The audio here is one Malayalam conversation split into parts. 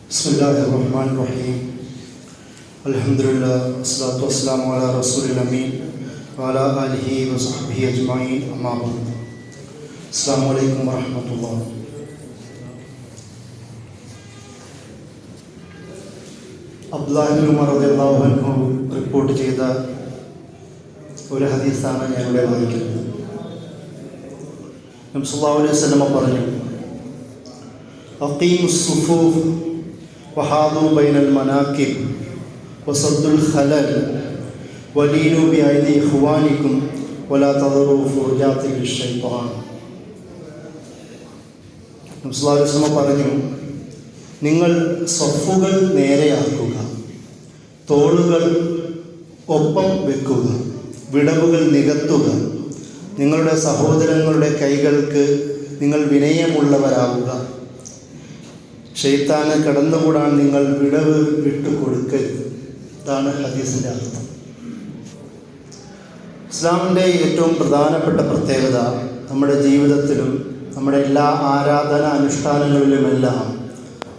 ബിസ്മില്ലാഹിർറഹ്മാനിർറഹീം. അൽഹംദുലില്ലാഹി വസ്സലാത്തു വസ്സലാമു അലാ റസൂലിൽ അമീൻ വഅലാ ആലിഹി വസഹ്ബിഹി അജ്മഈൻ. അമ്മാ ബഅദ്. അസ്സലാമു അലൈക്കും വറഹ്മത്തുള്ളാഹി. അബ്ദുല്ലാഹി ഇബ്നു ഉമർ റളിയല്ലാഹു അൻഹു റിപ്പോർട്ട് ചെയ്ത ഒരു ഹദീസാണ് ഞാനിവിടെ വായിക്കുന്നത്. നബി സല്ലല്ലാഹു അലൈഹി വസല്ലം പറഞ്ഞു, അഖീമുസ് സുഫൂഫ് വഹാദു ബൈനൽ മനാക്കിബ് വസദ്ദുൽ ഖലൽ വലീനു ബിഐദി ഇഖ്വാനിക്കും വലാ തദറു ഫുർജാത്തിൽ ലിശ്ശൈത്വാൻ. നബി സല്ലല്ലാഹു അലൈഹി വസല്ലം പറഞ്ഞു, നിങ്ങൾ സഫുകൾ നേരെയാക്കുക, തോളുകൾ ഒപ്പം വെക്കുക, വിടവുകൾ നികത്തുക, നിങ്ങളുടെ സഹോദരങ്ങളുടെ കൈകൾക്ക് നിങ്ങൾ വിനയമുള്ളവരാവുക, ശൈത്താന് കടന്നുകൂടാൻ നിങ്ങൾ വിടവ് വിട്ടുകൊടുക്കരുത്. ഇതാണ് ഹദീസിൻ്റെ അർത്ഥം. ഇസ്ലാമിൻ്റെ ഏറ്റവും പ്രധാനപ്പെട്ട പ്രത്യേകത നമ്മുടെ ജീവിതത്തിലും നമ്മുടെ എല്ലാ ആരാധന അനുഷ്ഠാനങ്ങളിലുമെല്ലാം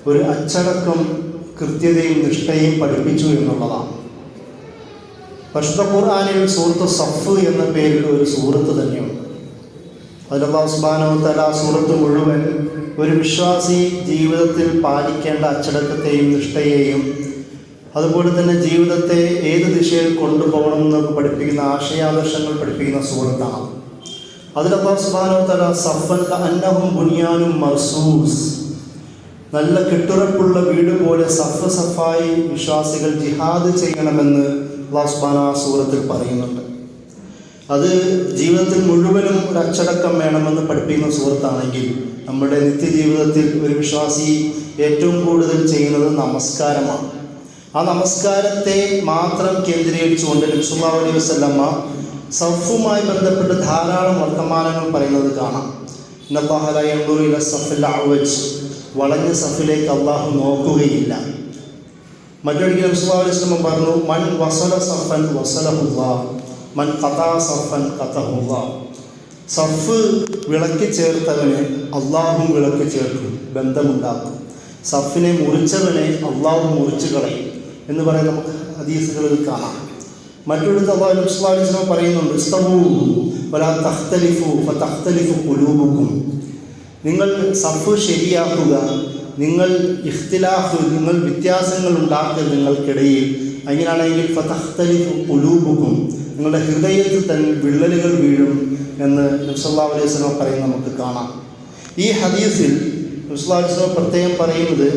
ഒരു അച്ചടക്കം, കൃത്യതയും നിഷ്ഠയും പഠിപ്പിച്ചു എന്നുള്ളതാണ്. പരിശുദ്ധ ഖുർആനിൽ സൂറത്ത് സഫ് എന്ന പേരിൽ ഒരു സൂറത്ത് തന്നെയുണ്ട്. അതിൽ അല്ലാഹു സുബ്ഹാനഹു വ തആല സൂറത്ത് മുഴുവൻ ഒരു വിശ്വാസി ജീവിതത്തിൽ പാലിക്കേണ്ട അച്ചടക്കത്തെയും നിഷ്ഠയെയും അതുപോലെ തന്നെ ജീവിതത്തെ ഏത് ദിശയിൽ കൊണ്ടുപോകണം എന്നൊക്കെ പഠിപ്പിക്കുന്ന ആശയാദർശങ്ങൾ പഠിപ്പിക്കുന്ന സൂറത്താണ്. അതിൽ അല്ലാഹു സുബ്ഹാനഹു വ തആല സഫൻ കഅന്നഹും ബുനിയാനും മർസൂസ്, നല്ല കെട്ടുറപ്പുള്ള വീട് പോലെ സഫ് സഫായി വിശ്വാസികൾ ജിഹാദ് ചെയ്യണമെന്ന് അല്ലാഹു സുബ്ഹാനഹു സൂറത്തിൽ പറയുന്നുണ്ട്. അത് ജീവിതത്തിൽ മുഴുവനും ഒരു അച്ചടക്കം വേണമെന്ന് പഠിപ്പിക്കുന്ന സുഹൃത്താണെങ്കിൽ നമ്മുടെ നിത്യജീവിതത്തിൽ ഒരു വിശ്വാസി ഏറ്റവും കൂടുതൽ ചെയ്യുന്നത് നമസ്കാരമാണ്. ആ നമസ്കാരത്തെ മാത്രം കേന്ദ്രീകരിച്ചുകൊണ്ട് നബി സല്ലല്ലാഹു അലൈഹി വസല്ലമ സഫുമായി ബന്ധപ്പെട്ട് ധാരാളം വർത്തമാനങ്ങൾ പറയുന്നത് കാണാം. ഇന്നല്ലാഹ ലാ യൻദുറു ഇല സഫിൽ അഅ്വജ്, വളഞ്ഞ സഫിലേക്ക് അള്ളാഹു നോക്കുകയില്ല. മറ്റൊരിക്കൽ നബി സല്ലല്ലാഹു അലൈഹി വസല്ലമ പറഞ്ഞു, മൻ വസല സഫൻ വസലഹുല്ലാഹ് മൻ ഖതാ സഫൻ ഖതഹുല്ലാഹ്. സഫ് വിളക്കി ചേർത്തവനെ അള്ളാഹു വിളക്കി ചേർക്കും, ബന്ധമുണ്ടാക്കും. സഫിനെ മുറിച്ചവനെ അള്ളാഹു മുറിച്ചു കളയും എന്ന് പറയുന്ന നമുക്ക് ഹദീസുകളിൽ കാണാം. മറ്റൊരിടത്ത് അല്ലാഹു നബി സല്ലല്ലാഹു അലൈഹി വസല്ലം പറയുന്നുണ്ട്, ഇസ്തവൂ വലാ തഖ്തലിഫു ഫതഖ്തലിഫു ഖുലൂബുക്കും. നിങ്ങൾ സഫ് ശരിയാക്കുക, നിങ്ങൾ ഇഖ്തിലാഫ്, നിങ്ങൾ വ്യത്യാസങ്ങൾ ഉണ്ടാക്കരുത് നിങ്ങൾക്കിടയിൽ. അങ്ങനെയാണെങ്കിൽ ഫതഖ്തലിഫു ഖുലൂബുക്കും, നിങ്ങളുടെ ഹൃദയത്തിൽ തന്നെ വിള്ളലുകൾ വീഴും എന്ന് നബി സല്ലല്ലാഹു അലൈഹി വസല്ലം പറയുന്നത് നമുക്ക് കാണാം. ഈ ഹദീസിൽ നബി സല്ലല്ലാഹു അലൈഹി വസല്ലം പ്രത്യേകം പറയുന്നത്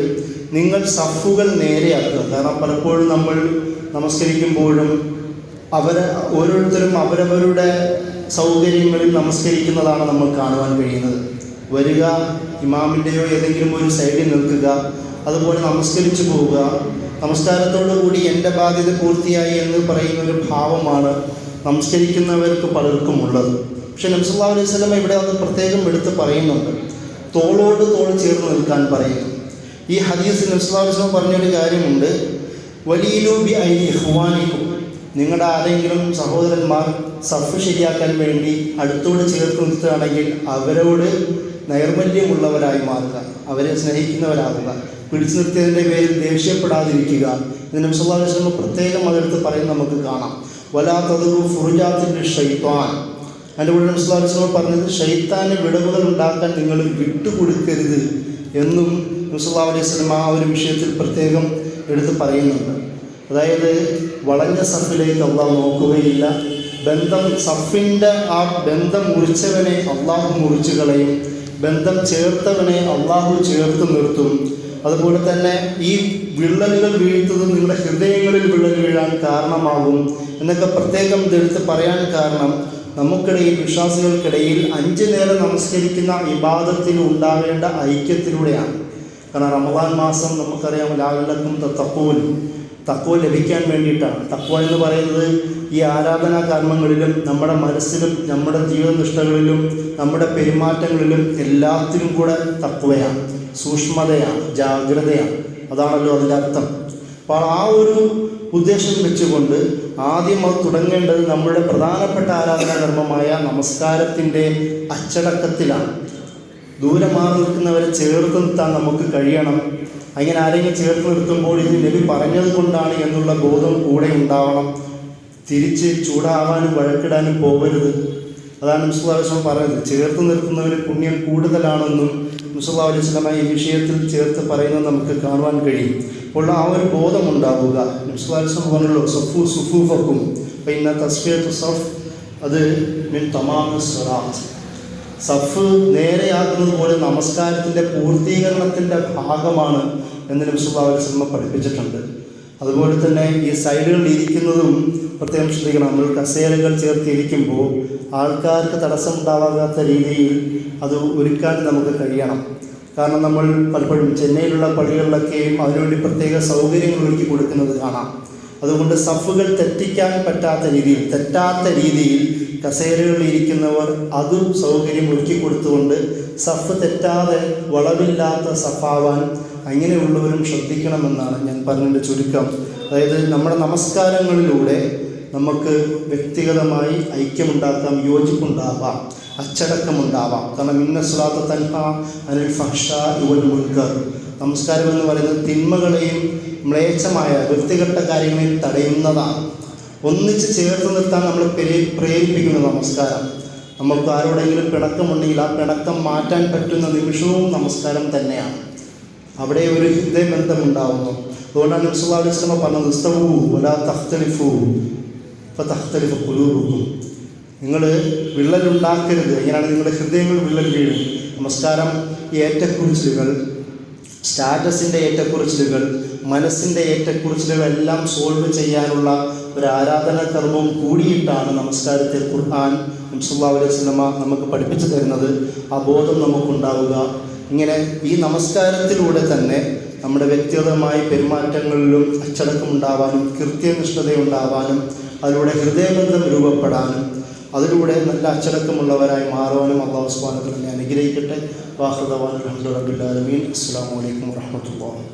നിങ്ങൾ സഫുകൾ നേരെയാക്കുക. കാരണം പലപ്പോഴും നമ്മൾ നമസ്കരിക്കുമ്പോഴും ഓരോരുത്തരും അവരവരുടെ സൗകര്യങ്ങളിൽ നമസ്കരിക്കുന്നതാണ് നമ്മൾ കാണുവാൻ കഴിയുന്നത്. വരിക, ഇമാമിൻ്റെയോ ഏതെങ്കിലും ഒരു സൈഡിൽ നിൽക്കുക, അതുപോലെ നമസ്കരിച്ചു പോവുക, നമസ്കാരത്തോടു കൂടി എൻ്റെ ബാധ്യത പൂർത്തിയായി എന്ന് പറയുന്ന ഒരു ഭാവമാണ് നമസ്കരിക്കുന്നവർക്ക് പലർക്കും ഉള്ളത്. പക്ഷെ നബി സല്ലല്ലാഹു അലൈഹി വസല്ലം ഇവിടെ അത് പ്രത്യേകം എടുത്ത് പറയുന്നുണ്ട്, തോളോട് തോൾ ചേർന്ന് നിൽക്കാൻ പറയുന്നു. ഈ ഹദീസിൽ നബി സല്ലല്ലാഹു അലൈഹി വസല്ലം പറഞ്ഞൊരു കാര്യമുണ്ട്, വലീനു ബിഐദി ഇഖ്വാനിക്കും, നിങ്ങളുടെ ആരെങ്കിലും സഹോദരന്മാർ സഫ് ശരിയാക്കാൻ വേണ്ടി അടുത്തോട് ചേർത്ത് നിർത്തുകയാണെങ്കിൽ അവരോട് നൈർമല്യമുള്ളവരായി മാറുക, അവരെ സ്നേഹിക്കുന്നവരാകുക, പിടിച്ചു നിർത്തിയതിൻ്റെ പേരിൽ ദേഷ്യപ്പെടാതിരിക്കുക. ഇത് നബി സല്ലല്ലാഹു അലൈഹി വസല്ലം പ്രത്യേകം അതെടുത്ത് പറയുന്നത് നമുക്ക് കാണാം. വലാ തദറു ഫുർജാത്തിൽ ലിശ്ശൈത്വാൻ. അതിൻ്റെ കൂടെ നബി സല്ലല്ലാഹു അലൈഹി വസല്ലം പറഞ്ഞത് ശൈത്താന് വിടവുകൾ ഉണ്ടാക്കാൻ നിങ്ങൾ വിട്ടുകൊടുക്കരുത് എന്നും നബി സല്ലല്ലാഹു അലൈഹി വസല്ലം ആ ഒരു വിഷയത്തിൽ പ്രത്യേകം എടുത്ത് പറയുന്നുണ്ട്. അതായത് വളഞ്ഞ സഫിലേക്ക് അള്ളാഹു നോക്കുകയില്ല, സഫിൻ്റെ ആ ബന്ധം മുറിച്ചവനെ അള്ളാഹു മുറിച്ചു കളയും, ബന്ധം ചേർത്തവനെ അള്ളാഹു ചേർത്ത് നിർത്തും. അതുപോലെ തന്നെ ഈ വിള്ളലുകൾ വീഴ്ത്തത് നിങ്ങളുടെ ഹൃദയങ്ങളിൽ വിള്ളൽ വീഴാൻ കാരണമാകും എന്നൊക്കെ പ്രത്യേകം ഇതെടുത്ത് പറയാൻ കാരണം നമുക്കിടയിൽ, വിശ്വാസികൾക്കിടയിൽ 5 നേരം നമസ്കരിക്കുന്ന ഇബാദത്തിൽ ഉണ്ടാവേണ്ട ഐക്യത്തിലൂടെയാണ്. കാരണം റമദാൻ മാസം നമുക്കറിയാം, ലഅല്ലക്കും തത്തഖൂൻ, തഖ്വ ലഭിക്കാൻ വേണ്ടിയിട്ടാണ്. തഖ്വ എന്ന് പറയുന്നത് ഈ ആരാധനാ കർമ്മങ്ങളിലും നമ്മുടെ മനസ്സിലും നമ്മുടെ ജീവിതനിഷ്ഠകളിലും നമ്മുടെ പെരുമാറ്റങ്ങളിലും എല്ലാത്തിലും കൂടെ തഖ്വയാണ്, സൂക്ഷ്മതയാണ്, ജാഗ്രതയാണ്. അതാണല്ലോ അതിൻ്റെ അർത്ഥം. അപ്പോൾ ആ ഒരു ഉദ്ദേശം വെച്ചുകൊണ്ട് ആദ്യം അത് തുടങ്ങേണ്ടത് നമ്മുടെ പ്രധാനപ്പെട്ട ആരാധനാ കർമ്മമായ നമസ്കാരത്തിൻ്റെ അച്ചടക്കത്തിലാണ്. ദൂരെ മാറി നിൽക്കുന്നവരെ ചേർത്ത് നിർത്താൻ നമുക്ക് കഴിയണം. അങ്ങനെ ആരെങ്കിലും ചേർത്ത് നിർത്തുമ്പോൾ ഇത് നബി പറഞ്ഞത് കൊണ്ടാണ് എന്നുള്ള ബോധം കൂടെ ഉണ്ടാവണം. തിരിച്ച് ചൂടാവാനും വഴക്കിടാനും പോകരുത്. അതാണ് നബി സല്ലല്ലാഹു അലൈഹി വസല്ലം പറയുന്നത്. ചേർത്ത് നിർത്തുന്നവന് പുണ്യം കൂടുതലാണെന്നും നബി സല്ലല്ലാഹു അലൈഹി വസല്ലം ഈ വിഷയത്തിൽ ചേർത്ത് പറയുന്നത് നമുക്ക് കാണുവാൻ കഴിയും. അപ്പോൾ ആ ഒരു ബോധം ഉണ്ടാവുക. നബി സല്ലല്ലാഹു അലൈഹി വസല്ലം പറഞ്ഞല്ലോ, സഫു സുഫൂഫക്കും പിന്നെ തസ്ഫിയത്തു സഫ് അത് മിൻ തമാമിസ് സ്വലാത്ത്. സഫ് നേരെയാക്കുന്നത് പോലെ നമസ്കാരത്തിൻ്റെ പൂർത്തീകരണത്തിൻ്റെ ഭാഗമാണ് എന്ന് നബി സല്ലല്ലാഹു അലൈഹി വസല്ലം പഠിപ്പിച്ചിട്ടുണ്ട്. അതുപോലെ തന്നെ ഈ സൈഡുകളിൽ ഇരിക്കുന്നതും പ്രത്യേകം ശ്രദ്ധിക്കണം. നമ്മൾ കസേരകൾ ചേർത്തിരിക്കുമ്പോൾ ആൾക്കാർക്ക് തടസ്സമുണ്ടാവാത്ത രീതിയിൽ അത് ഒരുക്കാൻ നമുക്ക് കഴിയണം. കാരണം നമ്മൾ പലപ്പോഴും ചെന്നൈയിലുള്ള പള്ളികളിലൊക്കെയും അതിനുവേണ്ടി പ്രത്യേക സൗകര്യങ്ങൾ ഒരുക്കി കൊടുക്കുന്നത് കാണാം. അതുകൊണ്ട് സഫുകൾ തെറ്റാത്ത രീതിയിൽ കസേരകളിൽ ഇരിക്കുന്നവർ അതും സൗകര്യം ഒരുക്കി കൊടുത്തുകൊണ്ട് സഫ് തെറ്റാതെ വളവില്ലാത്ത സഫാവാൻ അങ്ങനെയുള്ളവരും ശ്രദ്ധിക്കണമെന്നാണ് ഞാൻ പറഞ്ഞതിൻ്റെ ചുരുക്കം. അതായത് നമ്മുടെ നമസ്കാരങ്ങളിലൂടെ നമുക്ക് വ്യക്തിഗതമായി ഐക്യമുണ്ടാക്കാം, യോജിപ്പുണ്ടാവാം, അച്ചടക്കമുണ്ടാവാം. കാരണം ഇന്ന സ്വലാത്ത തൻഹാ അനിൽ ഫഹ്ശാഇ വൽ മുൻകർ. നമസ്കാരം എന്ന് പറയുന്നത് തിന്മകളെയും മ്ലേച്ഛമായ വൃത്തികെട്ട കാര്യങ്ങളെയും തടയുന്നതാണ്. ഒന്നിച്ച് ചേർത്ത് നിർത്താൻ നമ്മൾ പ്രേരിപ്പിക്കുന്ന നമസ്കാരം. നമുക്ക് ആരോടെങ്കിലും പിണക്കമുണ്ടെങ്കിൽ ആ പിണക്കം മാറ്റാൻ പറ്റുന്ന നിമിഷവും നമസ്കാരം തന്നെയാണ്. അവിടെ ഒരു ഹൃദയബന്ധമുണ്ടാവുന്നു. അതുകൊണ്ടാണ് നബി സല്ലല്ലാഹു അലൈഹി വസല്ലം പറഞ്ഞത്, ഇസ്തവൂ വലാ തഖ്തലിഫൂ ഫതഖ്തലിഫു ഖുലൂബുക്കും. നിങ്ങൾ വിള്ളലുണ്ടാക്കരുത്, എങ്ങനെയാണ് നിങ്ങളുടെ ഹൃദയങ്ങൾ വിള്ളൽ വീഴും. നമസ്കാരം ഏറ്റക്കുറിച്ചിലുകൾ, സ്റ്റാറ്റസിൻ്റെ ഏറ്റക്കുറിച്ചിലുകൾ, മനസ്സിൻ്റെ ഏറ്റക്കുറിച്ചിലുകൾ എല്ലാം സോൾവ് ചെയ്യാനുള്ള ഒരു ആരാധനാ കർമ്മവും കൂടിയിട്ടാണ് നമസ്കാരത്തെ ഖുർആൻ നബി സല്ലല്ലാഹു അലൈഹി വസല്ലം നമുക്ക് പഠിപ്പിച്ചു തരുന്നത്. ആ ബോധം നമുക്കുണ്ടാവുക. ഇങ്ങനെ ഈ നമസ്കാരത്തിലൂടെ തന്നെ നമ്മുടെ വ്യക്തിഗതമായ പെരുമാറ്റങ്ങളിലും അച്ചടക്കമുണ്ടാവാനും കൃത്യനിഷ്ഠതയുണ്ടാവാനും അതിലൂടെ ഹൃദയബന്ധം രൂപപ്പെടാനും അതിലൂടെ നല്ല അച്ചടക്കമുള്ളവരായി മാറുവാനും അല്ലാഹു സുബ്ഹാനഹു വ തആല അനുഗ്രഹിക്കട്ടെ. വാഖിറു ദഅ്വാനാ അൽഹംദുലില്ലാഹി റബ്ബിൽ ആലമീൻ. അസ്സലാമു അലൈക്കും വറഹ്മത്തുള്ളാഹി.